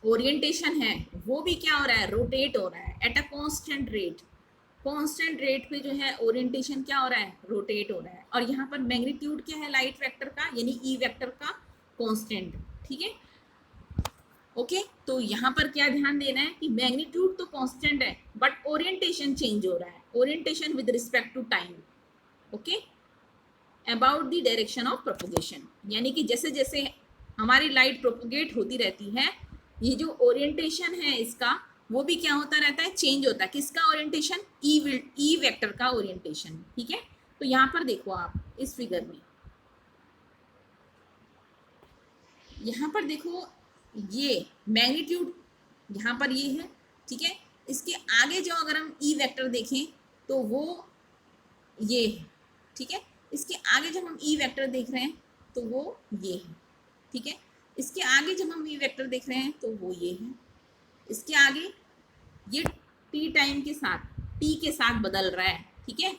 ओरिएंटेशन है वो भी क्या हो रहा है, रोटेट हो रहा है at a constant rate. Constant rate पे जो है ओरिएंटेशन क्या हो रहा है, रोटेट हो रहा है। और यहाँ पर मैग्नीट्यूड क्या है लाइट वेक्टर का, यानी ई वेक्टर का कांस्टेंट, ठीक है। ओके, तो यहाँ पर क्या ध्यान देना है कि मैग्नीट्यूड तो कांस्टेंट है बट ओरिएंटेशन चेंज हो रहा है, orientation with respect to time. Okay, about the direction of propagation, यानी कि जैसे जैसे हमारी लाइट प्रोपोगेट होती रहती है, ये जो ओरिएंटेशन है इसका वो भी क्या होता रहता है, चेंज होता है। किसका ओरिएंटेशन, ई वेक्टर का ओरिएंटेशन, ठीक है। तो यहाँ पर देखो आप इस फिगर में, यहाँ पर देखो ये मैग्नीट्यूड यहाँ पर ये है, ठीक है। इसके आगे जो अगर हम ई वेक्टर देखें तो वो ये है, ठीक है। इसके आगे जब हम ई वेक्टर देख रहे हैं तो वो ये है, ठीक है। इसके आगे जब हम ई वेक्टर देख रहे हैं तो वो ये है, इसके आगे ये टी टाइम के साथ, टी के साथ बदल रहा है, ठीक है।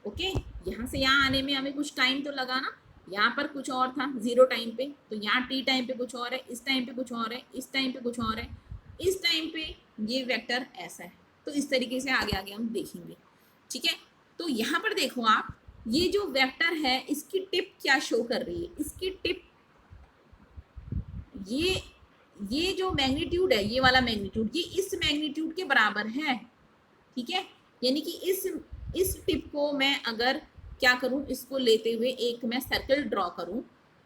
ओके, यहाँ से यहाँ आने में हमें कुछ टाइम तो लगा ना, यहाँ पर कुछ और था जीरो टाइम पे, तो यहाँ टी टाइम पे कुछ और है, इस टाइम पे कुछ और है, इस टाइम पे कुछ और है, इस टाइम पे ये वेक्टर ऐसा है। तो इस तरीके से आगे आगे हम देखेंगे, ठीक है। तो यहाँ पर देखो आप, ये जो वेक्टर है इसकी टिप क्या शो कर रही है, इसकी टिप ये जो मैग्नीट्यूड है, ये वाला मैग्नीट्यूड, ये इस मैग्नीट्यूड के बराबर है, ठीक है। यानी कि इस टिप को मैं अगर क्या करूं, इसको लेते हुए एक मैं सर्कल ड्रॉ करूं,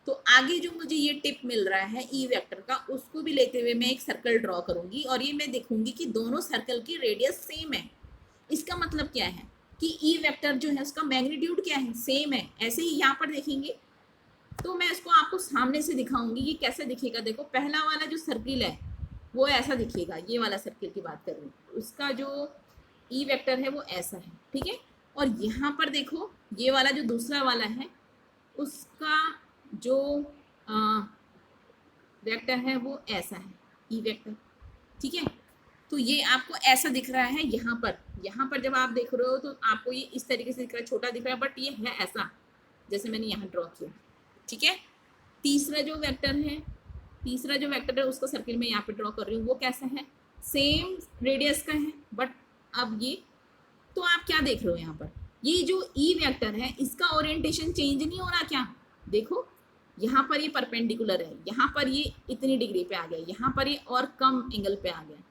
तो आगे जो मुझे ये टिप मिल रहा है ई वेक्टर का, उसको भी लेते हुए मैं एक सर्कल ड्रॉ करूंगी और ये मैं देखूंगी कि दोनों सर्कल की रेडियस सेम है। इसका मतलब क्या है कि ई वेक्टर जो है उसका मैग्नीट्यूड क्या है, सेम है। ऐसे ही यहाँ पर देखेंगे तो मैं इसको आपको सामने से दिखाऊंगी, ये कैसे दिखेगा। देखो, पहला वाला जो सर्किल है वो ऐसा दिखेगा, ये वाला सर्किल की बात कर रही हूँ, उसका जो ई वेक्टर है वो ऐसा है, ठीक है। और यहाँ पर देखो, ये वाला जो दूसरा वाला है उसका जो वेक्टर है वो ऐसा है, ई वेक्टर, ठीक है। तो ये आपको ऐसा दिख रहा है यहाँ पर जब आप देख रहे हो तो आपको ये इस तरीके से दिख रहा है, छोटा दिख रहा है, बट ये है ऐसा जैसे मैंने यहाँ ड्रॉ किया, ठीक है। तीसरा जो वेक्टर है उसको सर्किल में यहाँ पे ड्रॉ कर रही हूँ, वो कैसा है, सेम रेडियस का है, बट अब ये, तो आप क्या देख रहे हो यहाँ पर, ये जो ई वेक्टर है इसका ओरिएंटेशन चेंज नहीं हो रहा क्या, देखो यहाँ पर ये परपेंडिकुलर है, यहाँ पर ये इतनी डिग्री पे आ गया, यहाँ पर ये और कम एंगल पे आ गया,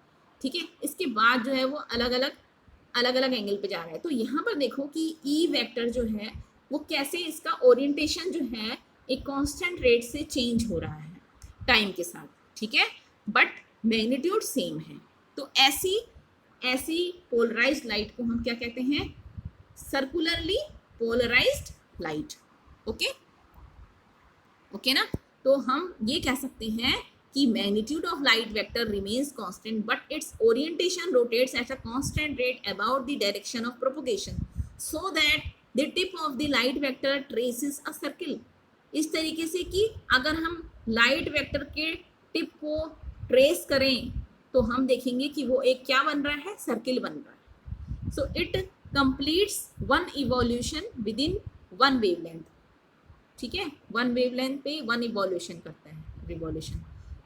ठीक है। इसके बाद जो है वो अलग अलग एंगल पे जा रहा है। तो यहाँ पर देखो कि ई वेक्टर जो है वो कैसे, इसका ओरिएंटेशन जो है एक कांस्टेंट रेट से चेंज हो रहा है टाइम के साथ, ठीक है, बट मैग्नीट्यूड सेम है। तो ऐसी पोलराइज्ड लाइट को हम क्या कहते हैं, सर्कुलरली पोलराइज्ड लाइट। ओके ना। तो हम ये कह सकते हैं कि magnitude of light vector remains constant but it's orientation rotates at a constant rate about the direction of propagation so that the tip of the light vector traces a circle. इस तरीके से कि अगर हम लाइट वेक्टर के tip को trace करें तो हम देखेंगे कि वो एक क्या बन रहा है, सर्किल बन रहा है। So it completes one evolution with in one wavelength, ठीक है, वन वेवलेंथ पे वन इवोल्यूशन करता है, revolution.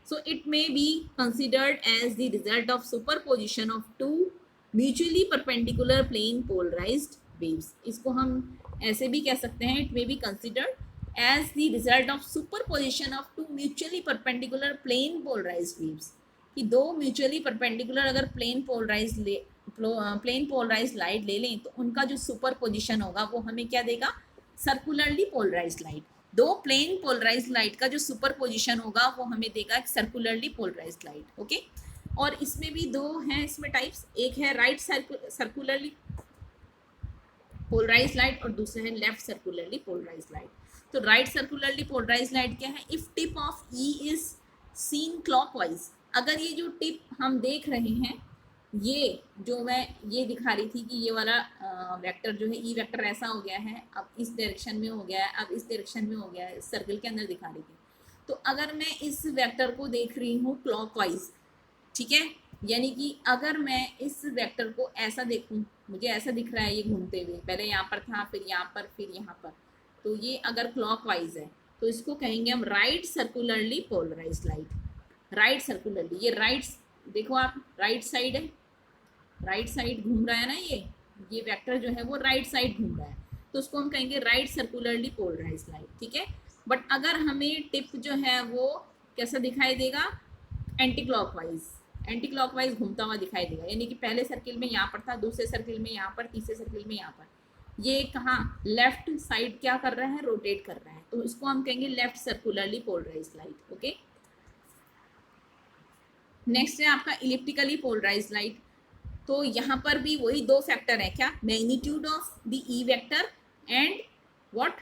So it may be considered as the result of superposition of two mutually perpendicular plane polarized waves. इसको हम ऐसे भी कह सकते हैं, it may be considered as the result of superposition of two mutually perpendicular plane polarized waves, कि दो mutually perpendicular अगर प्लेन पोलराइज्ड लाइट ले लें तो उनका जो सुपरपोजिशन होगा वो हमें क्या देगा, सर्कुलरली पोलराइज्ड लाइट। दो प्लेन पोलराइज्ड लाइट का जो सुपरपोजिशन होगा वो हमें देगा सर्कुलरली पोलराइज्ड लाइट, ओके। और इसमें भी दो हैं इसमें टाइप्स, एक है राइट सर्कुलरली पोलराइज्ड लाइट और दूसरा है लेफ्ट सर्कुलरली पोलराइज्ड लाइट। तो राइट सर्कुलरली पोलराइज्ड लाइट क्या है, if tip of E is seen clockwise, अगर ये जो टिप हम देख रहे हैं, ये जो मैं ये दिखा रही थी कि ये वाला वेक्टर जो है ई वेक्टर ऐसा हो गया है, अब इस डायरेक्शन में हो गया है, अब इस डायरेक्शन में हो गया है, सर्कल के अंदर दिखा रही थी। तो अगर मैं इस वेक्टर को देख रही हूँ क्लॉकवाइज, ठीक है, यानी कि अगर मैं इस वेक्टर को ऐसा देखूं, मुझे ऐसा दिख रहा है ये घूमते हुए, पहले यहाँ पर था, फिर यहाँ पर, फिर यहाँ पर, तो ये अगर क्लॉकवाइज है तो इसको कहेंगे हम right circularly polarised light. Right circularly, ये राइट, देखो आप राइट साइड है, राइट साइड घूम रहा है ना, ये वेक्टर जो है वो राइट साइड घूम रहा है, तो उसको हम कहेंगे राइट सर्कुलरली पोलराइज्ड लाइट, ठीक है। बट अगर हमें टिप जो है वो कैसा दिखाई देगा, एंटी क्लॉकवाइज घूमता हुआ दिखाई देगा, यानी कि पहले सर्किल में यहाँ पर था, दूसरे सर्किल में यहाँ पर, तीसरे सर्किल में यहाँ पर, ये कहाँ लेफ्ट साइड क्या कर रहा है, रोटेट कर रहा है, तो इसको हम कहेंगे left circularly polarised light, okay. Next है आपका इलिप्टिकली पोलराइज्ड लाइट। तो यहाँ पर भी वही दो फैक्टर है, क्या, magnitude of the E vector and what,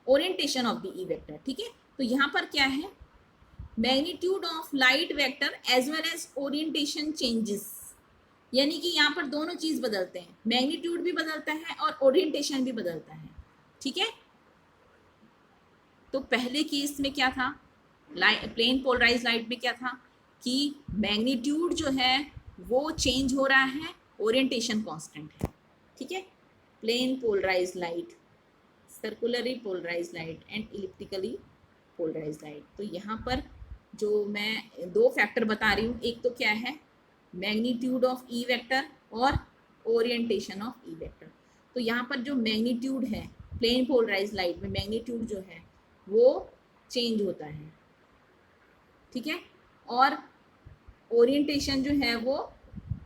orientation of the E vector, ठीक है। तो यहाँ पर क्या है, magnitude of light vector as well as orientation changes, यानी कि यहाँ पर दोनों चीज बदलते हैं, मैग्नीट्यूड भी बदलता है और ओरिएंटेशन भी बदलता है, ठीक है। तो पहले केस में क्या था, प्लेन पोलराइज्ड लाइट में क्या था कि मैग्नीट्यूड जो है वो चेंज हो रहा है, ओरिएंटेशन कांस्टेंट है, ठीक है। Plane polarised light, circularly polarised light and elliptically polarised light. तो यहाँ पर जो मैं दो फैक्टर बता रही हूँ, एक तो क्या है, मैग्नीट्यूड ऑफ ई वेक्टर और ओरिएंटेशन ऑफ ई वेक्टर। तो यहाँ पर जो मैग्नीट्यूड है प्लेन पोलराइज्ड लाइट में, मैग्नीट्यूड जो है वो चेंज होता है, ठीक है, और ओरिएंटेशन जो है वो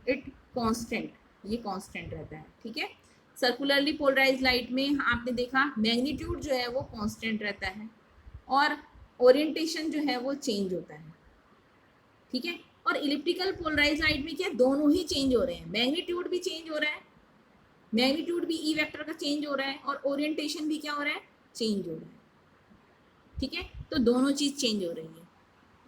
इट कांस्टेंट, ये कांस्टेंट रहता है, ठीक है। सर्कुलरली पोलराइज्ड लाइट में आपने देखा मैग्नीट्यूड जो है वो कांस्टेंट रहता है और ओरिएंटेशन जो है वो चेंज होता है, ठीक है। और इलिप्टिकल पोलराइज्ड लाइट में क्या, दोनों ही चेंज हो रहे हैं, मैग्नीट्यूड भी चेंज हो रहा है, मैग्नीट्यूड भी ई वेक्टर का चेंज हो रहा है और ओरिएंटेशन भी क्या हो रहा है, चेंज हो रहा है, ठीक है। तो दोनों चीज चेंज हो रही है,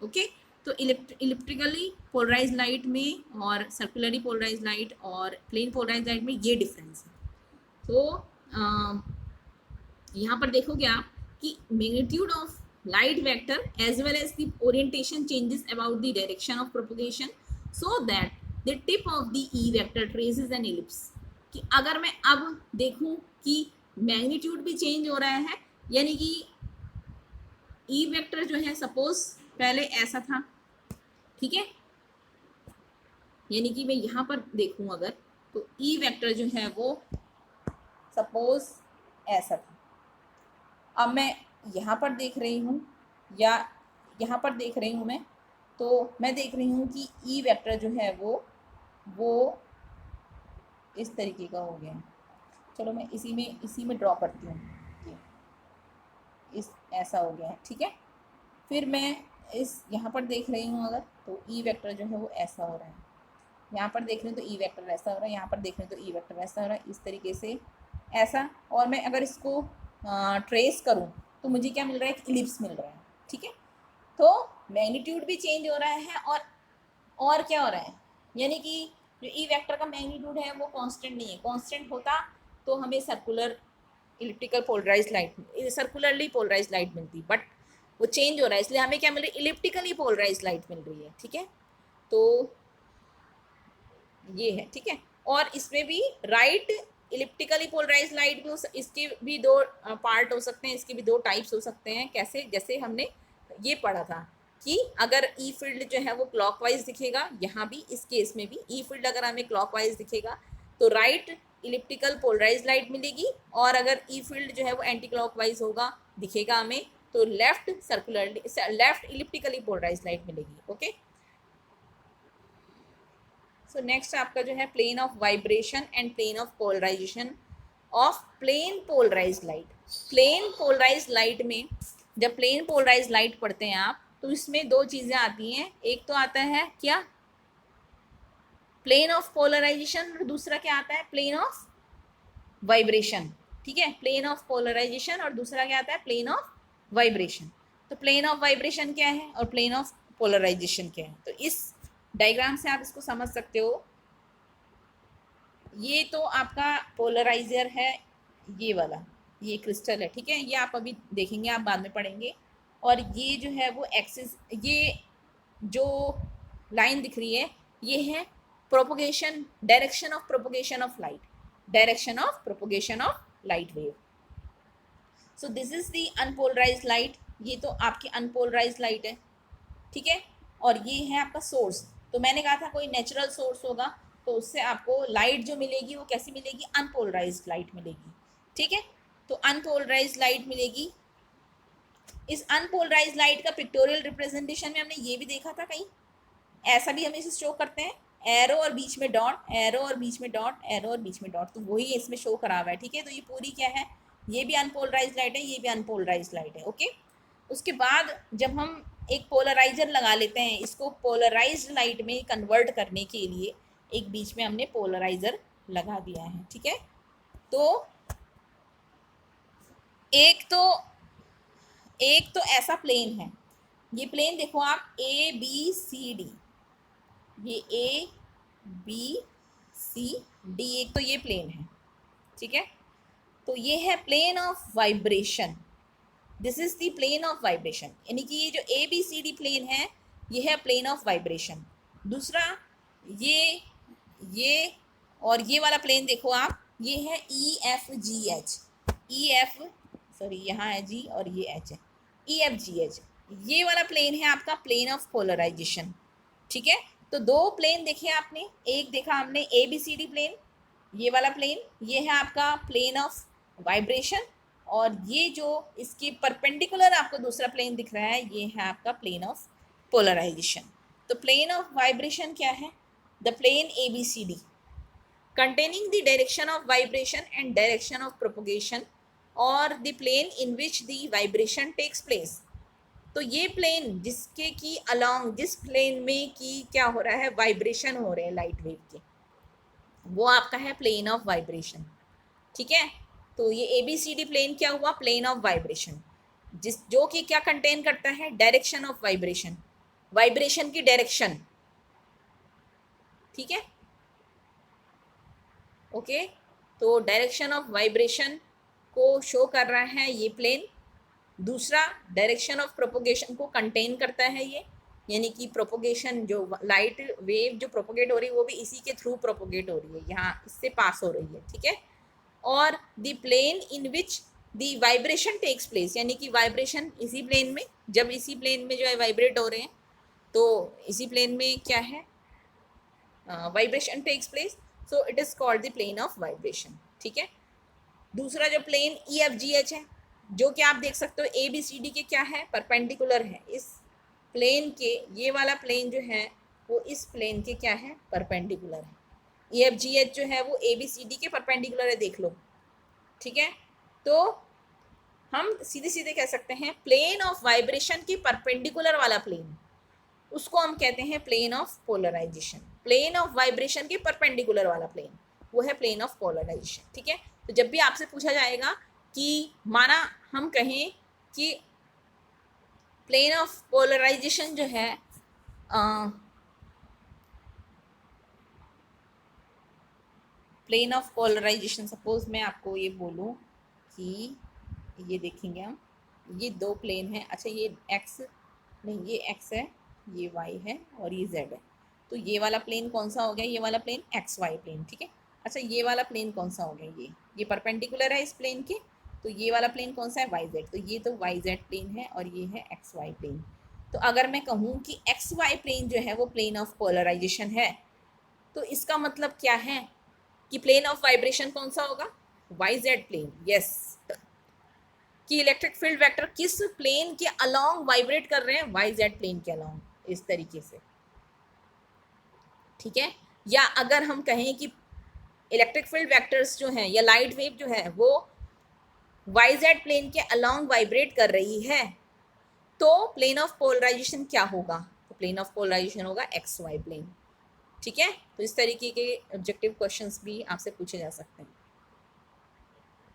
ओके। तो इलिप्टिकली पोलराइज्ड लाइट में और सर्कुलरली पोलराइज्ड लाइट और प्लेन पोलराइज्ड लाइट में ये डिफरेंस है। तो यहाँ पर देखोगे आप कि magnitude of light vector as well as the orientation changes about the direction of propagation so that the tip of the E vector traces an ellipse. कि अगर मैं अब देखूं कि मैग्नीट्यूड भी चेंज हो रहा है, यानी कि E वेक्टर जो है सपोज पहले ऐसा था, ठीक है, यानी कि मैं यहाँ पर देखूं अगर तो E वेक्टर जो है वो सपोज ऐसा था, अब मैं यहाँ पर देख रही हूँ या यहाँ पर देख रही हूँ मैं, तो मैं देख रही हूँ कि E वेक्टर जो है वो इस तरीके का हो गया है। चलो मैं इसी में ड्रॉ करती हूँ, इस ऐसा हो गया है, ठीक है। फिर मैं इस यहाँ पर देख रही हूँ अगर तो E वेक्टर जो है वो ऐसा हो रहा है, यहाँ पर देख रही हूँ तो E वेक्टर ऐसा हो रहा है, यहाँ पर देख रही हूँ तो E वेक्टर ऐसा हो रहा है, इस तरीके से ऐसा। और मैं अगर इसको ट्रेस करूँ तो मुझे क्या मिल रहा है, एक इलिप्स मिल रहा है, ठीक है। तो मैग्नीट्यूड भी चेंज हो रहा है और क्या हो रहा है, यानी कि जो ई वेक्टर का मैग्नीट्यूड है वो कांस्टेंट नहीं है। कांस्टेंट होता तो हमें circular elliptical polarized light, circularly polarised light मिलती, बट वो चेंज हो रहा है, इसलिए हमें क्या मिल रही है, इलिप्टिकली पोलराइज्ड लाइट मिल रही है, ठीक है। तो ये है, ठीक है। और इसमें भी राइट इलिप्टिकली पोलराइज्ड लाइट भी इसके भी दो पार्ट हो सकते हैं, इसके भी दो टाइप्स हो सकते हैं। कैसे, जैसे हमने ये पढ़ा था कि अगर ई फील्ड जो है वो क्लॉकवाइज दिखेगा, यहाँ भी इस केस में भी ई फील्ड अगर हमें क्लॉकवाइज दिखेगा तो राइट इलिप्टिकल पोलराइज्ड लाइट मिलेगी, और अगर ई फील्ड जो है वो एंटी क्लॉकवाइज होगा दिखेगा हमें तो left circularly left elliptically polarised light मिलेगी। ओके, सो नेक्स्ट आपका जो है plane of vibration and plane of polarisation of plane polarised light. Plane polarised light में जब प्लेन पोलराइज्ड लाइट पढ़ते हैं आप तो इसमें दो चीज़ें आती हैं, एक तो आता है क्या, प्लेन ऑफ पोलराइजेशन, और दूसरा क्या आता है, प्लेन ऑफ वाइब्रेशन, ठीक है। प्लेन ऑफ पोलराइजेशन और दूसरा क्या आता है, प्लेन ऑफ वाइब्रेशन। तो प्लेन ऑफ वाइब्रेशन क्या है और प्लेन ऑफ पोलराइजेशन क्या है, तो इस डायग्राम से आप इसको समझ सकते हो। ये तो आपका पोलराइजर है, ये वाला, ये क्रिस्टल है, ठीक है, ये आप अभी देखेंगे, आप बाद में पढ़ेंगे। और ये जो है वो एक्सिस, ये जो लाइन दिख रही है ये है propagation, direction of propagation of light, direction of propagation of light wave. So this is the unpolarised light, ये तो आपकी अनपोलराइज्ड लाइट है, ठीक है। और ये है आपका सोर्स, तो मैंने कहा था कोई नेचुरल सोर्स होगा तो उससे आपको लाइट जो मिलेगी वो कैसी मिलेगी, अनपोलराइज्ड लाइट मिलेगी, ठीक है। तो अनपोलराइज्ड लाइट मिलेगी। इस अनपोलराइज्ड लाइट का पिक्टोरियल रिप्रेजेंटेशन में हमने ये भी देखा था कहीं, ऐसा भी हम इसे शो करते हैं, एरो और बीच में डॉट, एरो और बीच में डॉट, एरो और बीच में डॉट, तो वही इसमें शो करा हुआ है, ठीक है। तो ये पूरी क्या है, ये भी अनपोलराइज्ड लाइट है, ये भी अनपोलराइज्ड लाइट है, ओके। उसके बाद जब हम एक पोलराइजर लगा लेते हैं, इसको पोलराइज्ड लाइट में कन्वर्ट करने के लिए एक बीच में हमने पोलराइजर लगा दिया है, ठीक है। तो एक तो ऐसा प्लेन है, ये प्लेन देखो आप, ए बी सी डी, ये ए बी सी डी, एक तो ये प्लेन है, ठीक है। तो ये है plane of vibration, this is the plane of vibration, यानी कि ये जो A B C D plane है ये है प्लेन ऑफ वाइब्रेशन। दूसरा ये और ये वाला प्लेन देखो आप, ये है ई F G H, E F sorry यहाँ है जी और ये एच है, ई एफ जी एच, ये वाला प्लेन है आपका प्लेन ऑफ पोलराइजेशन, ठीक है। तो दो प्लेन देखे आपने, एक देखा हमने A B C D plane, ये वाला प्लेन, ये है आपका प्लेन ऑफ वाइब्रेशन, और ये जो इसके परपेंडिकुलर आपको दूसरा प्लेन दिख रहा है ये है आपका प्लेन ऑफ पोलराइजेशन। तो प्लेन ऑफ वाइब्रेशन क्या है, the plane A B C D containing the direction of vibration and direction of propagation or the plane in which the vibration takes place। तो ये प्लेन जिसके की along, जिस plane में की क्या हो रहा है, वाइब्रेशन हो रहे हैं लाइट वेव के, वो आपका है प्लेन ऑफ वाइब्रेशन, ठीक है। तो ये A B C D plane क्या हुआ, प्लेन ऑफ वाइब्रेशन, जो कि क्या कंटेन करता है, डायरेक्शन ऑफ वाइब्रेशन, वाइब्रेशन की डायरेक्शन, ठीक है, ओके। तो डायरेक्शन ऑफ वाइब्रेशन को शो कर रहा है ये प्लेन, दूसरा डायरेक्शन ऑफ प्रोपोगेशन को कंटेन करता है ये, यानी कि प्रोपोगेशन जो लाइट वेव जो प्रोपोगेट हो रही है वो भी इसी के थ्रू प्रोपोगेट हो रही है, यहाँ इससे पास हो रही है, ठीक है। और the plane in which the vibration takes place, यानी कि वाइब्रेशन इसी प्लेन में, जब इसी प्लेन में जो है वाइब्रेट हो रहे हैं तो इसी प्लेन में क्या है, vibration takes place, so it is called the plane of vibration, ठीक है। दूसरा जो plane E F G H है, जो कि आप देख सकते हो ए बी सी डी के क्या है, परपेंडिकुलर है, इस प्लेन के, ये वाला प्लेन जो है वो इस प्लेन के क्या है, परपेंडिकुलर है। ई एफ जी एच जो है वो ए बी सी डी के परपेंडिकुलर है, देख लो, ठीक है। तो हम सीधे सीधे कह सकते हैं प्लेन ऑफ वाइब्रेशन की परपेंडिकुलर वाला प्लेन, उसको हम कहते हैं plane of polarization. Plane of vibration के परपेंडिकुलर वाला प्लेन वो है प्लेन ऑफ पोलराइजेशन, ठीक है। तो जब भी आपसे पूछा जाएगा कि माना हम कहें कि प्लेन ऑफ पोलराइजेशन जो है प्लेन ऑफ पोलराइजेशन, सपोज मैं आपको ये बोलूं कि ये देखेंगे हम, ये दो प्लेन है, अच्छा ये एक्स नहीं, ये एक्स है, ये वाई है और ये जेड है, तो ये वाला प्लेन कौन सा हो गया, ये वाला प्लेन एक्स वाई प्लेन, ठीक है। अच्छा ये वाला प्लेन कौन सा हो गया, ये परपेंडिकुलर है इस प्लेन के, तो ये वाला प्लेन कौन सा है, वाई जेड, तो ये तो वाई जेड प्लेन है और ये है एक्स वाई प्लेन। तो अगर मैं कहूँ कि एक्स वाई प्लेन जो है वो प्लेन ऑफ पोलराइजेशन है, तो इसका मतलब क्या है कि प्लेन ऑफ वाइब्रेशन कौन सा होगा, वाई जेड प्लेन, यस। कि इलेक्ट्रिक फील्ड वेक्टर किस प्लेन के अलोंग वाइब्रेट कर रहे हैं, वाई जेड प्लेन के अलोंग, इस तरीके से, ठीक है। या अगर हम कहें कि इलेक्ट्रिक फील्ड वेक्टर्स जो हैं या लाइट वेव जो है वो वाई जेड प्लेन के अलोंग वाइब्रेट कर रही है, तो प्लेन ऑफ पोलराइजेशन क्या होगा, तो प्लेन ऑफ पोलराइजेशन होगा एक्स वाई प्लेन, ठीक है। तो इस तरीके के ऑब्जेक्टिव क्वेश्चंस भी आपसे पूछे जा सकते हैं।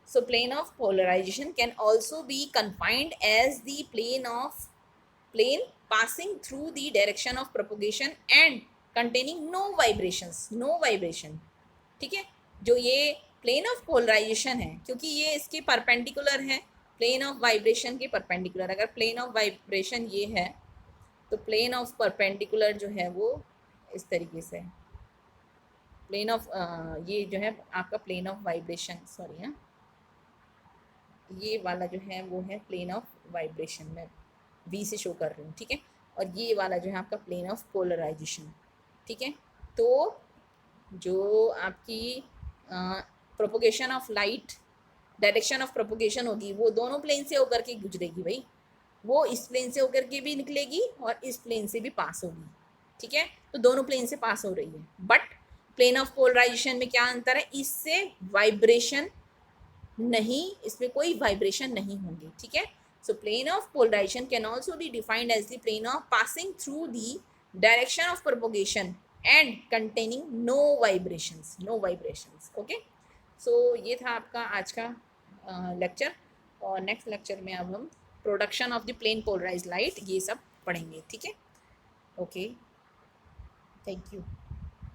So plane of polarization can also be confined as the plane passing through the direction of propagation and containing no vibrations, no vibration, ठीक है। जो ये plane of polarization है, क्योंकि ये इसके परपेंडिकुलर है plane of vibration के परपेंडिकुलर, अगर plane of vibration ये है तो plane of perpendicular जो है वो इस तरीके से plane of ये जो है आपका plane of vibration, सॉरी हाँ, ये वाला जो है वो है प्लेन ऑफ वाइब्रेशन, मैं वी से शो कर रही हूँ, ठीक है। और ये वाला जो है आपका प्लेन ऑफ पोलराइजेशन, ठीक है। तो जो आपकी propagation of light, direction of propagation होगी वो दोनों प्लेन से होकर के गुजरेगी भाई, वो इस प्लेन से होकर के भी निकलेगी और इस प्लेन से भी पास होगी, ठीक है। तो दोनों प्लेन से पास हो रही है, बट प्लेन ऑफ पोलराइजेशन में क्या अंतर है, इससे वाइब्रेशन नहीं, इसमें कोई वाइब्रेशन नहीं होंगी, ठीक है। So plane of polarisation can also be defined as the plane of passing through the direction of propagation and containing no vibrations, no vibrations, okay. So ये था आपका आज का लेक्चर, और नेक्स्ट लेक्चर में अब हम production of the plane polarised light ये सब पढ़ेंगे, ठीक है। Okay, thank you.